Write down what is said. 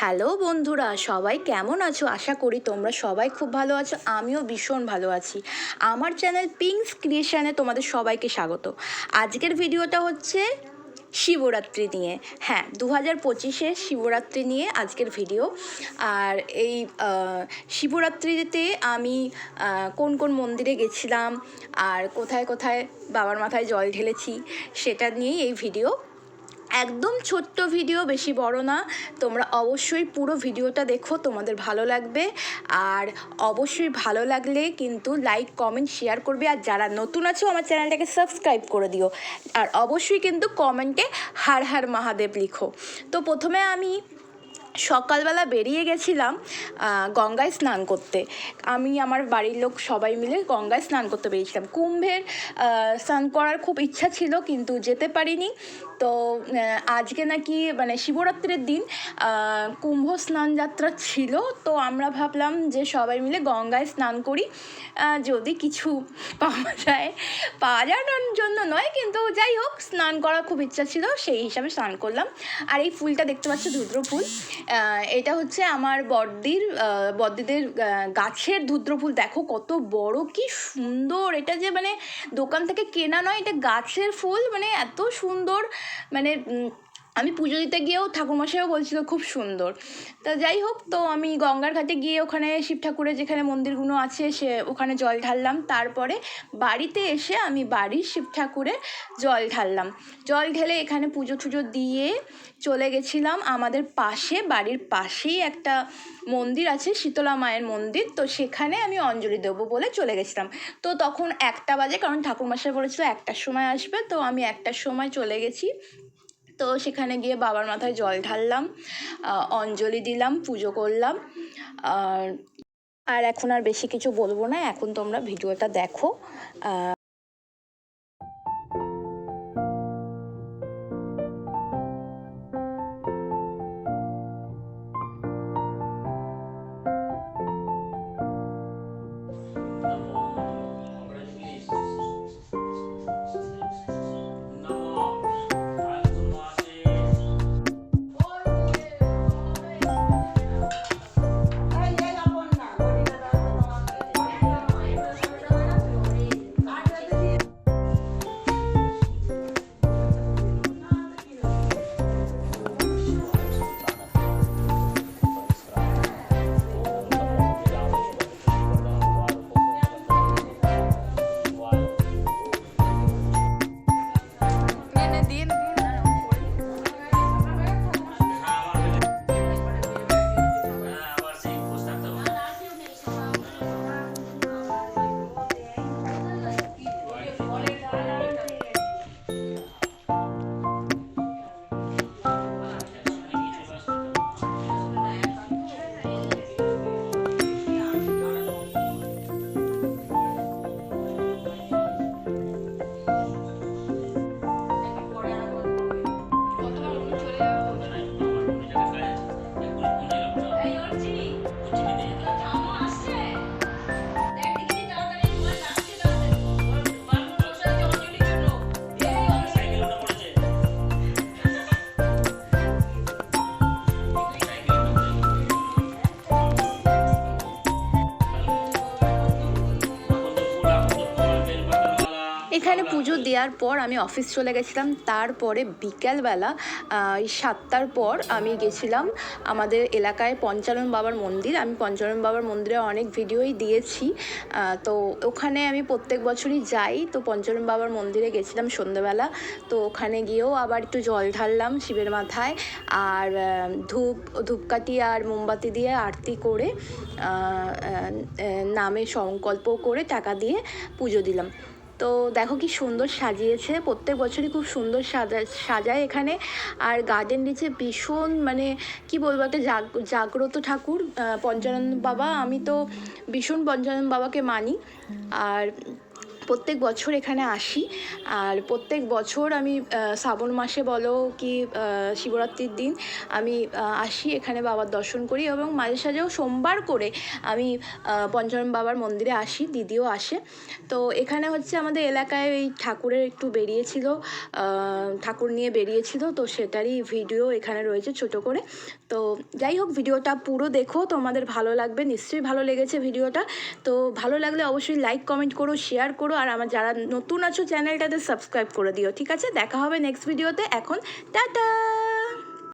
Hello বন্ধুরা, সবাই কেমন আছো? আশা করি তোমরা সবাই খুব ভালো আছো। আমিও ভীষণ ভালো আছি। আমার চ্যানেল পিঙ্কস ক্রিয়েশনে তোমাদের সবাইকে স্বাগত। আজকের ভিডিওটা হচ্ছে শিবরাত্রি নিয়ে। হ্যাঁ, 2025-এর শিবরাত্রি নিয়ে আজকের ভিডিও। আর এই শিবরাত্রিতে আমি কোন কোন মন্দিরে গেছিলাম আর কোথায় কোথায় বাবার মাথায় জল ঢেলেছি সেটা নিয়েই এই ভিডিও। একদম ছোট্ট ভিডিও, বেশি বড় না। তোমরা অবশ্যই পুরো ভিডিওটা দেখো, তোমাদের ভালো লাগবে। আর অবশ্যই ভালো লাগলে কিন্তু লাইক কমেন্ট শেয়ার করবে। আর যারা নতুন আছো আমার চ্যানেলটাকে সাবস্ক্রাইব করে দিও। আর অবশ্যই কিন্তু কমেন্টে হর হর মহাদেব লিখো। তো প্রথমে আমি সকালবেলা বেরিয়ে গেছিলাম গঙ্গায় স্নান করতে। আমি আমার বাড়ির লোক সবাই মিলে গঙ্গায় স্নান করতে বেরিয়েছিলাম। কুম্ভের স্নান করার খুব ইচ্ছা ছিল কিন্তু যেতে পারিনি। তো আজকে নাকি মানে শিবরাত্রির দিন কুম্ভ স্নান যাত্রা ছিল। তো আমরা ভাবলাম যে সবাই মিলে গঙ্গায় স্নান করি, যদি কিছু পাওয়া যাওয়ার জন্য নয়, কিন্তু যাই হোক স্নান করার খুব ইচ্ছা ছিল, সেই হিসাবে স্নান করলাম। আর এই ফুলটা দেখতে পাচ্ছ ধুদ্র ফুল, এটা হচ্ছে আমার বদ্দিদের গাছের ধুদ্র ফুল। দেখো কত বড়, কি সুন্দর! এটা যে মানে দোকান থেকে কেনা নয়, এটা গাছের ফুল, মানে এত সুন্দর। মানে আমি পুজো দিতে গিয়েও ঠাকুরমশাইও বলছিল খুব সুন্দর। তা যাই হোক, তো আমি গঙ্গার ঘাটে গিয়ে ওখানে শিব ঠাকুরের যেখানে মন্দিরগুলো আছে ওখানে জল ঢাললাম। তারপরে বাড়িতে এসে আমি বাড়ির শিব ঠাকুরে জল ঢাললাম। জল ঢেলে এখানে পুজো টুজো দিয়ে চলে গেছিলাম আমাদের বাড়ির পাশেই একটা মন্দির আছে, শীতলা মায়ের মন্দির। তো সেখানে আমি অঞ্জলি দেবো বলে চলে গেছিলাম। তো তখন 1টা বাজে, কারণ ঠাকুরমশাই বলেছিল 1টার সময় আসবে। তো আমি 1টার সময় চলে গেছি। তো সেখানে গিয়ে বাবার মাথায় জল ঢাললাম, অঞ্জলি দিলাম, পুজো করলাম। আর এখন আর বেশি কিছু বলবো না, এখন তোমরা ভিডিওটা দেখো। এখানে পুজো দেওয়ার পর আমি অফিস চলে গেছিলাম। তারপরে বিকেলবেলা 7টার পর আমি গেছিলাম আমাদের এলাকায় পঞ্চানন বাবার মন্দির। আমি পঞ্চানন বাবার মন্দিরে অনেক ভিডিওই দিয়েছি। তো ওখানে আমি প্রত্যেক বছরই যাই। তো পঞ্চানন বাবার মন্দিরে গেছিলাম সন্ধ্যেবেলা। তো ওখানে গিয়েও আবার একটু জল ঢাললাম শিবের মাথায়। আর ধূপকাঠি আর মোমবাতি দিয়ে আরতি করে নামে সংকল্প করে টাকা দিয়ে পুজো দিলাম। তো দেখো কি সুন্দর সাজিয়েছে, প্রত্যেক বছরই খুব সুন্দর সাজায় এখানে। আর গার্ডেন নিচে ভীষণ মানে কি বলবো, একটা জাগ্রত ঠাকুর পঞ্চানন বাবা। আমি তো ভীষণ পঞ্চানন বাবাকে মানি। আর প্রত্যেক বছর এখানে আসি। আর প্রত্যেক বছর আমি শ্রাবণ মাসে বলো কি শিবরাত্রির দিন আমি আসি এখানে বাবার দর্শন করি, এবং মাঝে সাঝেও সোমবার করে আমি পঞ্চানন বাবার মন্দিরে আসি, দিদিও আসে। তো এখানে হচ্ছে আমাদের এলাকায় এই ঠাকুরের একটু বেরিয়েছিল, ঠাকুর নিয়ে বেরিয়েছিল, তো সেটারই ভিডিও এখানে রয়েছে ছোট করে। তো যাই হোক, ভিডিওটা পুরো দেখো, তোমাদের ভালো লাগবে, নিশ্চয়ই ভালো লেগেছে ভিডিওটা। তো ভালো লাগলে অবশ্যই লাইক কমেন্ট করো, শেয়ার করো, আর আমার যারা নতুন আছো চ্যানেলটাতে সাবস্ক্রাইব করে দিও। ঠিক আছে, দেখা হবে নেক্সট ভিডিওতে। এখন টাটা।